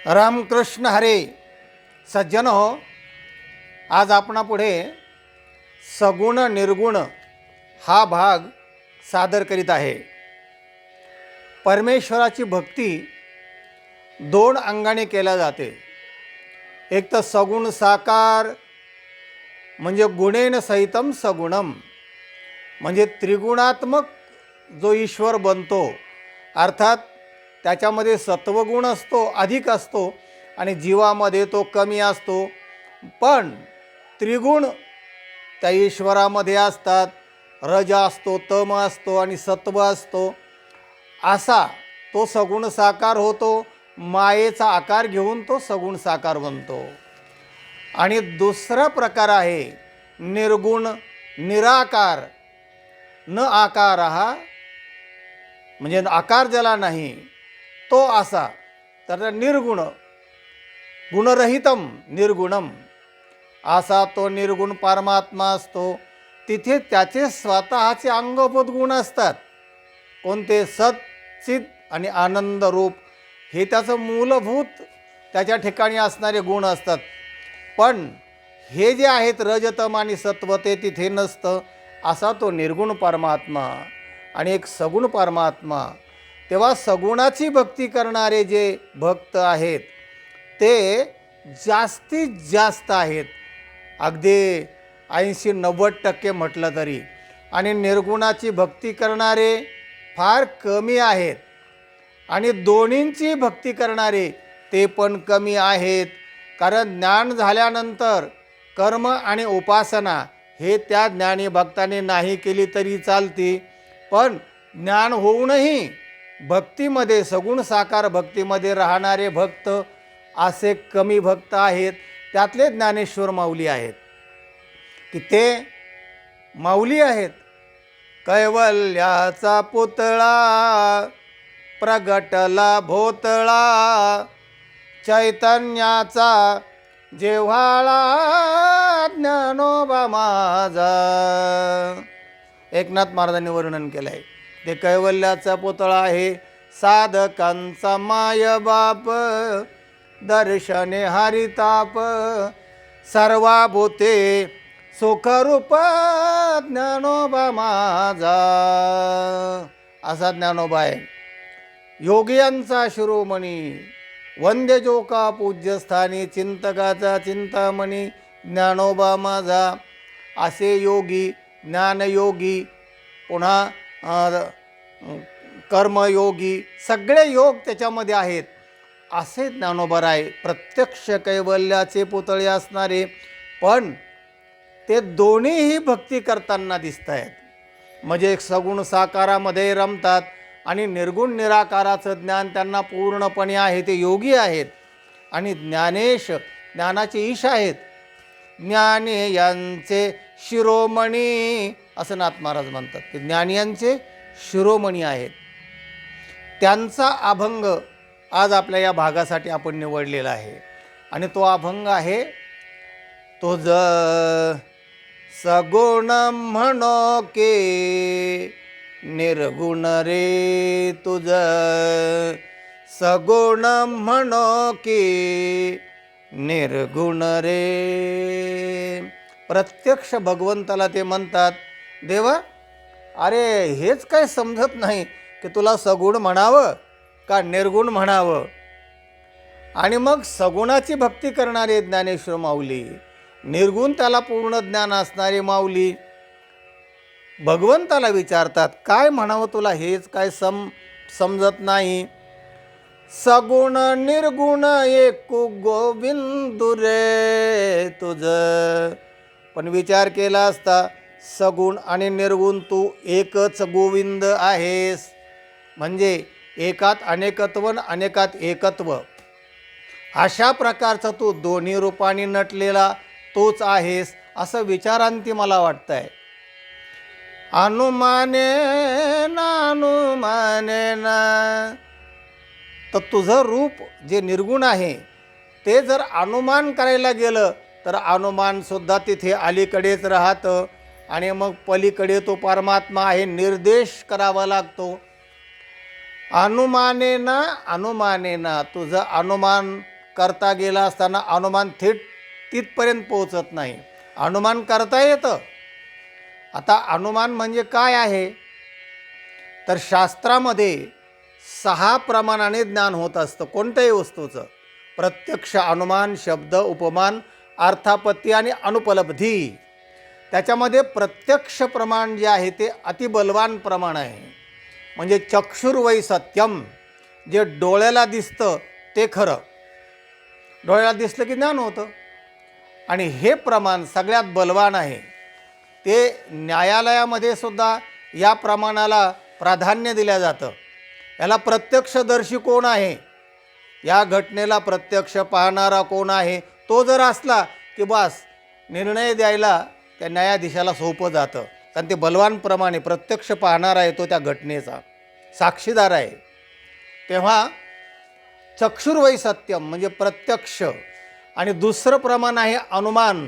रामकृष्ण हरे. सज्जन हो, आज आपणापुढे सगुण निर्गुण हा भाग सादर करीत आहे. परमेश्वराची भक्ती दोन अंगाने केल्या जाते. एक तर सगुण साकार म्हणजे गुणेन सहितम सगुणम, म्हणजे त्रिगुणात्मक जो ईश्वर बनतो, अर्थात त्याच्यामध्ये सत्वगुण असतो, अधिक असतो, आणि जीवामध्ये तो कमी असतो. पण त्रिगुण त्या ईश्वरामध्ये असतात. रज असतो, तम असतो आणि सत्व असतो. असा तो सगुण साकार होतो. मायेचा आकार घेऊन तो सगुण साकार बनतो. आणि दुसरा प्रकार आहे निर्गुण निराकार, न आकार हा म्हणजे आकार ज्याला नाही तो असा. तर निर्गुण गुणरहितम निर्गुणम असा तो निर्गुण परमात्मा असतो. तिथे त्याचे स्वतःचे अंगभूत गुण असतात. कोणते? सत चित आणि आनंद रूप हे त्याचं मूलभूत त्याच्या ठिकाणी असणारे गुण असतात. पण हे जे आहेत रजतम आणि सत्व ते तिथे नसतं. असा तो निर्गुण परमात्मा आणि एक सगुण परमात्मा. तेव्हा सगुणाची भक्ती करणारे जे भक्त आहेत ते जास्तीत जास्त आहेत, अगदी 80-90% म्हटलं तरी. आणि निर्गुणाची भक्ती करणारे फार कमी आहेत. आणि दोन्हींची भक्ती करणारे ते पण कमी आहेत. कारण ज्ञान झाल्यानंतर कर्म आणि उपासना हे त्या ज्ञानी भक्ताने नाही केली तरी चालते. पण ज्ञान होऊनही भक्तीमध्ये सगुण साकार भक्तीमध्ये राहणारे भक्त असे कमी भक्त आहेत. त्यातले ज्ञानेश्वर माऊली आहेत की ते माऊली आहेत. कैवल्याचा पुतळा प्रगटला भोतळा, चैतन्याचा जेव्हाळा ज्ञानोबा माझा. एकनाथ महाराजांनी वर्णन केलं आहे. ते कैवल्याचा पुतळा आहे. साधकांचा माय बाप दर्शने हरिताप, सर्वाभूते सुखरूप ज्ञानोबा माझा. असा ज्ञानोबा आहे. योगियांचा शिरोमणी वंद्य जो का पूज्यस्थानी, चिंतकाचा चिंतामणी ज्ञानोबा माझा. असे योगी, ज्ञानयोगी, पुन्हा कर्मयोगी, सगळे योग त्याच्यामध्ये आहेत. असे ज्ञानोबा आहे. प्रत्यक्ष कैवल्याचे पुतळे असणारे, पण ते दोन्हीही भक्ती करताना दिसत आहेत. म्हणजे एक सगुण साकारामध्ये रमतात आणि निर्गुण निराकाराचं ज्ञान त्यांना पूर्णपणे आहे. ते योगी आहेत आणि ज्ञानेश ज्ञानाचे ईश आहेत. ज्ञानी यांचे शिरोमणी असं नाथ महाराज म्हणतात की ज्ञानियांचे शिरोमणी आहेत. त्यांचा अभंग आज आपल्या या भागासाठी आपण निवडलेला आहे. आणि तो अभंग आहे तुझ सगुण म्हणो के निर्गुण रे, तुझ सगुण म्हणो की निर्गुण रे. प्रत्यक्ष भगवंताला ते म्हणतात, देवा अरे हेच काय समजत नाही की तुला सगुण म्हणावं का निर्गुण म्हणावं. आणि मग सगुणाची भक्ती करणारे ज्ञानेश्वर माऊली, निर्गुण त्याला पूर्ण ज्ञान असणारे माऊली भगवंताला विचारतात, काय म्हणावं तुला हेच काय समजत नाही. सगुण निर्गुण एकू गोविंदू रे तुझ. पण विचार केला असता सगुण आणि निर्गुण तू एकच गोविंद आहेस. म्हणजे एकात अनेकत्व आणि अनेकात एकत्व, अशा प्रकारचा तू दोन्ही रूपाने नटलेला तोच आहेस असं विचारांती मला वाटतं आहे. अनुमाने ना, तर तुझं रूप जे निर्गुण आहे ते जर अनुमान करायला गेलं तर अनुमानसुद्धा तिथे अलीकडेच राहतं आणि मग पलीकडे तो परमात्मा आहे, निर्देश करावा लागतो. अनुमाने ना तुझं अनुमान करता गेला असताना अनुमान थेट तिथपर्यंत पोहोचत नाही. अनुमान करता येतं. आता अनुमान म्हणजे काय आहे, तर शास्त्रामध्ये 6 प्रमाणाने ज्ञान होत असतं कोणत्याही वस्तूचं. प्रत्यक्ष, अनुमान, शब्द, उपमान, अर्थापत्ती आणि अनुपलब्धी. त्याच्यामध्ये प्रत्यक्ष प्रमाण जे आहे ते अतिबलवान प्रमाण आहे. म्हणजे चक्षुर्वै सत्यम, जे डोळ्याला दिसतं ते खरं. डोळ्याला दिसलं की ज्ञान होतं. आणि हे प्रमाण सगळ्यात बलवान आहे. ते न्यायालयामध्ये सुद्धा या प्रमाणाला प्राधान्य दिलं जातं. याला प्रत्यक्षदर्शी कोण आहे, या घटनेला प्रत्यक्ष पाहणारा कोण आहे, तो जर असला की बस निर्णय द्यायला त्या न्यायाधीशाला सोपं जातं. कारण ते बलवान प्रमाण आहे. प्रत्यक्ष पाहणारा आहे तो त्या घटनेचा, साक्षीदार आहे. तेव्हा चक्षुर्वै सत्यम म्हणजे प्रत्यक्ष. आणि दुसरं प्रमाण आहे अनुमान,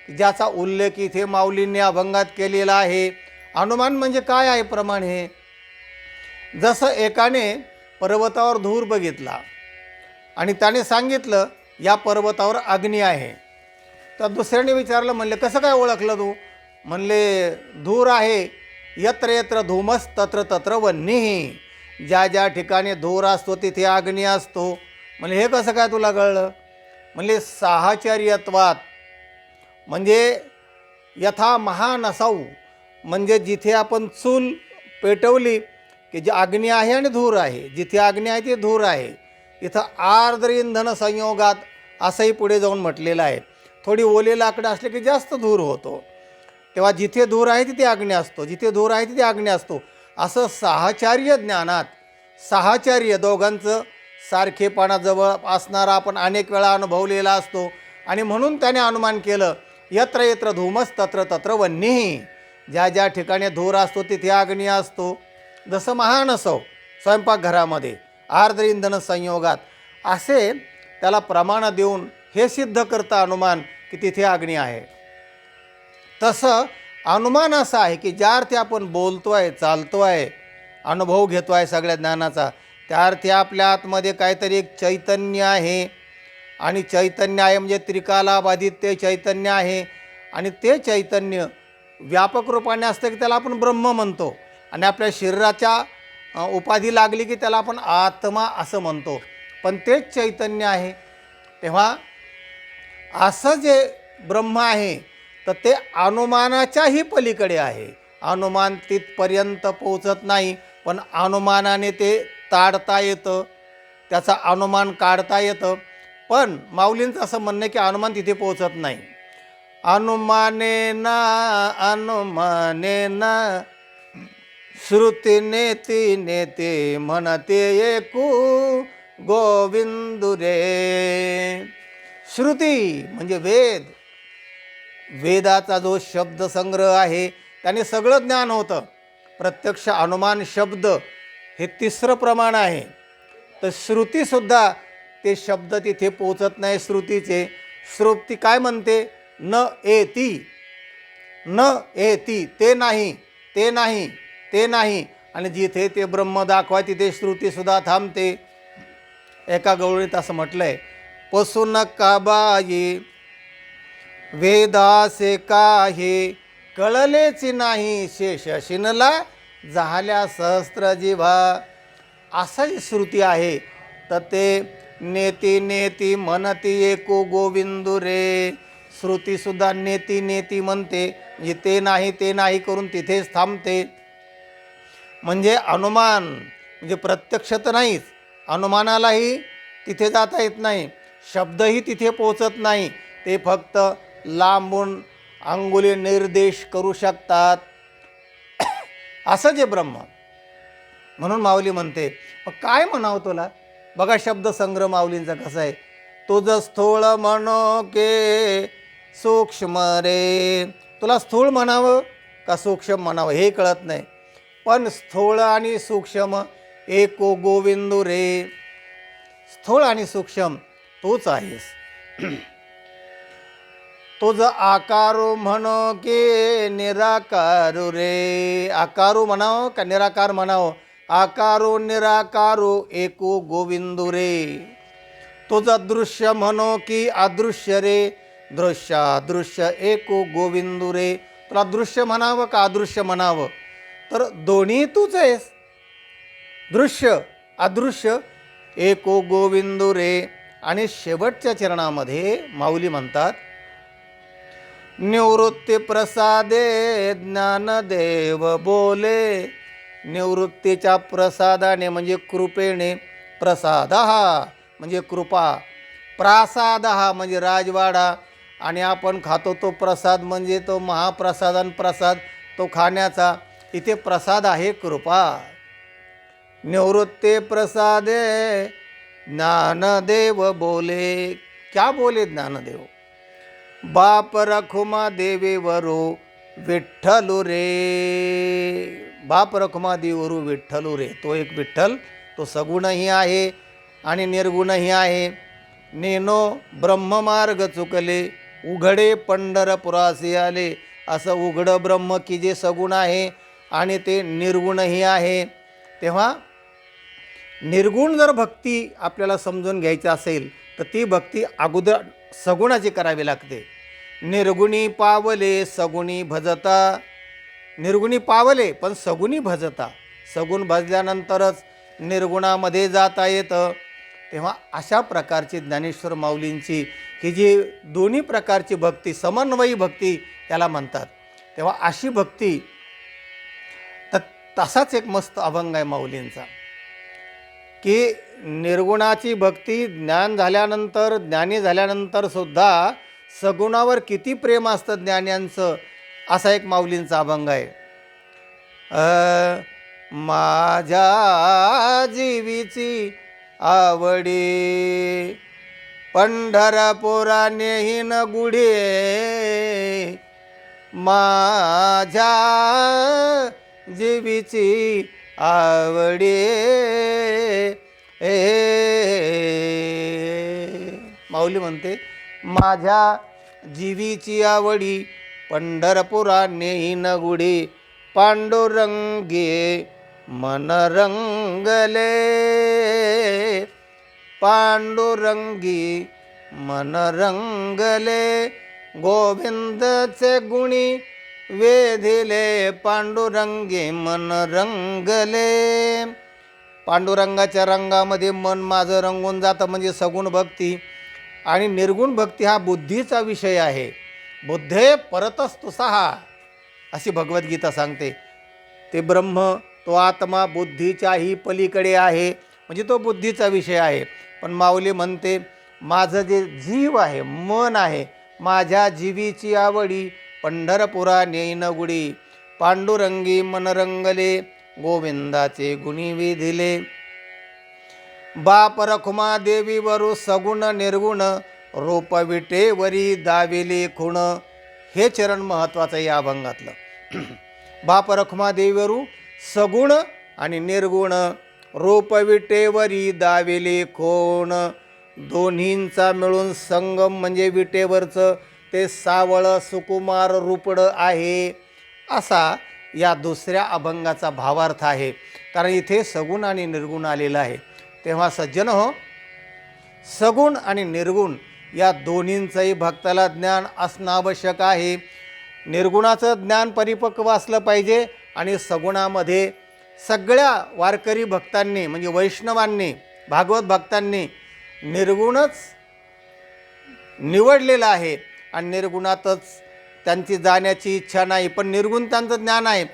ज्याचा उल्लेख इथे माऊलींनी अभंगात केलेला आहे. अनुमान म्हणजे काय आहे प्रमाण हे, जसं एकाने पर्वतावर धूर बघितला आणि त्याने सांगितलं या पर्वतावर अग्नी आहे. तर दुसऱ्याने विचारलं, म्हणले कसं काय ओळखलं तू? म्हणले धूर आहे. यत्र यत्र धूमस तत्र तत्र वह्निः, ज्या ज्या ठिकाणी धूर असतो तिथे अग्नी असतो. म्हणजे हे कसं काय तुला कळलं? म्हणजे साहचर्यत्वात, म्हणजे यथा महानसौ, म्हणजे जिथे आपण चूल पेटवली की जे अग्नी आहे आणि धूर आहे, जिथे अग्नी आहे ते धूर आहे. इथं आर्द्र इंधन संयोगात असंही पुढे जाऊन म्हटलेलं आहे. थोडी ओले लाकडं असले की जास्त धूर होतो. तेव्हा जिथे धूर आहे तिथे अग्नी असतो, जिथे धूर आहे तिथे अग्नी असतो. असं साहचर्य ज्ञानात, साहचर्य दोघांचं सारखेपणा जवळ असणारा आपण अनेक वेळा अनुभवलेला असतो. आणि म्हणून त्याने अनुमान केलं यत्र यत्र धूमस तत्र तत्र वह्निः, ज्या ज्या ठिकाणी धूर असतो तिथे अग्नी असतो. जसं महानसव स्वयंपाकघरामध्ये आर्द्र इंधन संयोगात, असे त्याला प्रमाण देऊन हे सिद्ध करतं अनुमान की तिथे अग्नी आहे. तसं अनुमान असं आहे की ज्या अर्थी आपण बोलतो आहे, चालतो आहे, अनुभव घेतो आहे सगळ्या ज्ञानाचा, त्या अर्थी आपल्या आतमध्ये काहीतरी एक चैतन्य आहे. आणि चैतन्य आहे म्हणजे त्रिकालाबाधित ते चैतन्य आहे. आणि ते चैतन्य व्यापक रूपाने असतं की त्याला आपण ब्रह्म म्हणतो. आणि आपल्या शरीराच्या उपाधी लागली की त्याला आपण आत्मा असं म्हणतो. पण तेच चैतन्य आहे. तेव्हा असं जे ब्रह्म आहे तर ते अनुमानाच्याही पलीकडे आहे. अनुमान तिथपर्यंत पोचत नाही, पण अनुमानाने ते ताडता येतं, त्याचा अनुमान काढता येतं. पण माऊलींचं असं म्हणणं आहे की अनुमान तिथे पोचत नाही. अनुमानेना अनुमानेना श्रुती नेती नेते म्हणते एकू गोविंदू रे. श्रुती म्हणजे वेद, वेदाचा जो शब्दसंग्रह आहे त्याने सगळं ज्ञान होतं. प्रत्यक्ष, अनुमान, शब्द हे तिसरं प्रमाण आहे. तर श्रुतीसुद्धा ते शब्द तिथे पोचत नाही. श्रुती काय म्हणते? न एती, न एती, ते नाही, ते नाही, ते नाही. आणि जिथे ते ब्रह्म दाखवा तिथे श्रुतीसुद्धा थांबते. एका गवळीत असं म्हटलं आहे, पसून काबाई वेदासे काही कळलेच नाही, शेष शिनला झाल्या सहस्त्र जिव्हा. असाही श्रुती आहे. तर ते नेती नेती म्हणती एको गोविंदू रे. श्रुतीसुद्धा नेती नेती म्हणते, म्हणजे ते नाही ते नाही करून तिथेच थांबते. म्हणजे अनुमान म्हणजे प्रत्यक्ष तर नाहीच, अनुमानालाही तिथे जाता येत नाही, शब्दही तिथे पोचत नाही. ते फक्त लांबून अंगुली निर्देश करू शकतात. असं जे ब्रह्म. म्हणून माऊली म्हणते, मग काय म्हणावं तुला? बघा शब्दसंग्रह माऊलींचा कसा आहे. तुझं स्थूळ म्हणो के सूक्ष्म रे. तुला स्थूळ म्हणावं का सूक्ष्म म्हणावं हे कळत नाही. पण स्थूळ आणि सूक्ष्म एको गोविंदू रे. स्थूळ आणि सूक्ष्म तूच आहेस. तुझं आकारू म्हणो की निराकारू रे. आकारू म्हणावं का निराकार म्हणावं? आकारो निराकारो एको गोविंदू रे. तुझ दृश्य म्हणो की अदृश्य रे, दृश्य अदृश्य एको गोविंदू रे. तुला दृश्य म्हणावं का अदृश्य म्हणावं, तर दोन्ही तूच आहेस. दृश्य अदृश्य एको गोविंदू रे. आणि शेवटच्या चरणामध्ये माऊली म्हणतात, निवृत्ती प्रसादे ज्ञानदेव बोले. निवृत्तीच्या प्रसादाने म्हणजे कृपेने, प्रसाद हा म्हणजे कृपा, प्रासाद हा म्हणजे राजवाडा, आणि आपण खातो तो प्रसाद म्हणजे तो महाप्रसाद आणि प्रसाद तो खाण्याचा. इथे प्रसाद आहे कृपा. निवृत्ती प्रसादे ज्ञानदेव बोले. क्या बोले ज्ञानदेव, बाप रखुमा देवीवरू विठ्ठलू रे. बाप रखुमा देवीवरू विठ्ठलू रे. तो एक विठ्ठल, तो सगुणही आहे आणि निर्गुणही आहे. नेनो ब्रह्ममार्ग चुकले, उघडे पंढरपुरासी आले. असं उघडं ब्रह्म की जे सगुण आहे आणि ते निर्गुणही आहे. तेव्हा निर्गुण जर भक्ती आपल्याला समजून घ्यायची असेल तर ती भक्ती अगोदर सगुणाची करावी लागते. निर्गुणी पावले सगुणी भजता. निर्गुणी पावले पण सगुणी भजता. सगुण भजल्यानंतरच निर्गुणामध्ये जाता येतं. तेव्हा अशा प्रकारची ज्ञानेश्वर माऊलींची की जी दोन्ही प्रकारची भक्ती, समन्वयी भक्ती याला म्हणतात. तेव्हा अशी भक्ती, तर तसाच एक मस्त अभंग आहे माऊलींचा की निर्गुणाची भक्ती ज्ञान झाल्यानंतर, ज्ञानी झाल्यानंतर सुद्धा सगुणावर किती प्रेम असतं ज्ञान्यांचं, असा एक माऊलींचा अभंग आहे. माझ्या जीवीची आवडी पंढरपुरा नेहीन गुढे. माझ्या जीवीची आवडी माऊली म्हणते, माझ्या जीवीची आवडी पंढरपुरा नेहीन गुढी. पांडुरंगे मन रंगले, पांडुरंगी मन रंगले. गोविंदचे गुणी वेधिले, पांडुरंगे मन रंगले. पांडुरंगाच्या रंगामध्ये मन माझं रंगून जातं म्हणजे सगुण भक्ती. आणि निर्गुण भक्ती हा बुद्धीचा विषय आहे. बुद्धे परतस्तुसहा अशी भगवद्गीता सांगते. ते ब्रह्म, तो आत्मा बुद्धीच्याही पलीकडे आहे, म्हणजे तो बुद्धीचा विषय आहे. पण माऊली म्हणते, माझं जे जीव आहे, मन आहे, माझ्या जीवीची आवडी पंढरपुरा नेईन गुढी. पांडुरंगी मन रंगले, गोविंदाचे गुणी विधिले. बाप रखुमा देवीवरू सगुण निर्गुण, रूप विटेवरी दाविले खुण. हे चरण महत्त्वाचं या अभंगातलं. बाप रखुमा देवीवरू सगुण आणि निर्गुण, रूप विटेवरी दाविले खुण. दोन्हींचा मिळून संगम म्हणजे विटेवरचं ते सावळ सुकुमार रूपडं आहे, असा या दुसऱ्या अभंगाचा भावार्थ आहे. कारण इथे सगुण आणि निर्गुण आलेला आहे. तेव्हा सज्जन हो, सगुण आणि निर्गुण या दोन्हींचंही भक्ताला ज्ञान असणं आवश्यक आहे. निर्गुणाचं ज्ञान परिपक्व असलं पाहिजे आणि सगुणामध्ये सगळ्या वारकरी भक्तांनी म्हणजे वैष्णवांनी, भागवत भक्तांनी निर्गुणच निवडलेलं आहे आणि निर्गुणातच त्यांची जाण्याची इच्छा नाही, पण निर्गुण त्यांचं ज्ञान आहे.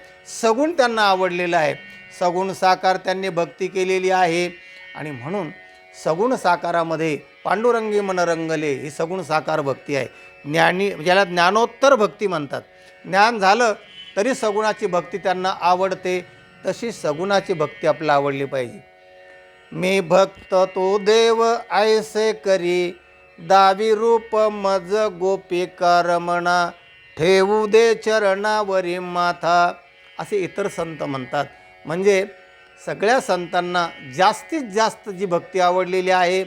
सगुण त्यांना आवडलेलं आहे. सगुण साकार त्यांनी भक्ती केलेली आहे आणि म्हणून सगुण साकारामध्ये पांडुरंगी मन रंगले ही सगुण साकार भक्ती आहे. ज्ञानी, ज्याला ज्ञानोत्तर भक्ती म्हणतात. ज्ञान झालं तरी सगुणाची भक्ती त्यांना आवडते. तशी सगुणाची भक्ती आपल्याला आवडली पाहिजे. मी भक्त तो देव ऐसे करी, दावी रूप मज गोपिका रमणा, ठेवू दे चरणावरी माथा, असे इतर संत म्हणतात. म्हणजे सगळ्या संतांना जास्तीत जास्त जी भक्ती आवडलेली आहे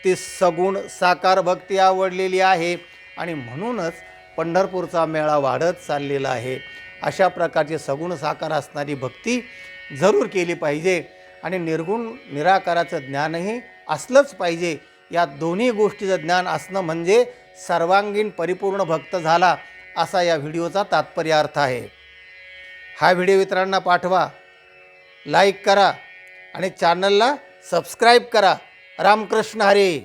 ती सगुण साकार भक्ती आवडलेली आहे आणि म्हणूनच पंढरपूरचा मेळा वाढत चाललेला आहे. अशा प्रकारची सगुण साकार असणारी भक्ती जरूर केली पाहिजे आणि निर्गुण निराकाराचं ज्ञानही असलंच पाहिजे. या दोन्ही गोष्टीचं ज्ञान असणं म्हणजे सर्वांगीण परिपूर्ण भक्त झाला असा या व्हिडिओचा तात्पर्य अर्थ आहे. हा व्हिडिओ इतरांना पाठवा, लाईक करा आणि चॅनलला सबस्क्राईब करा. रामकृष्ण हरी.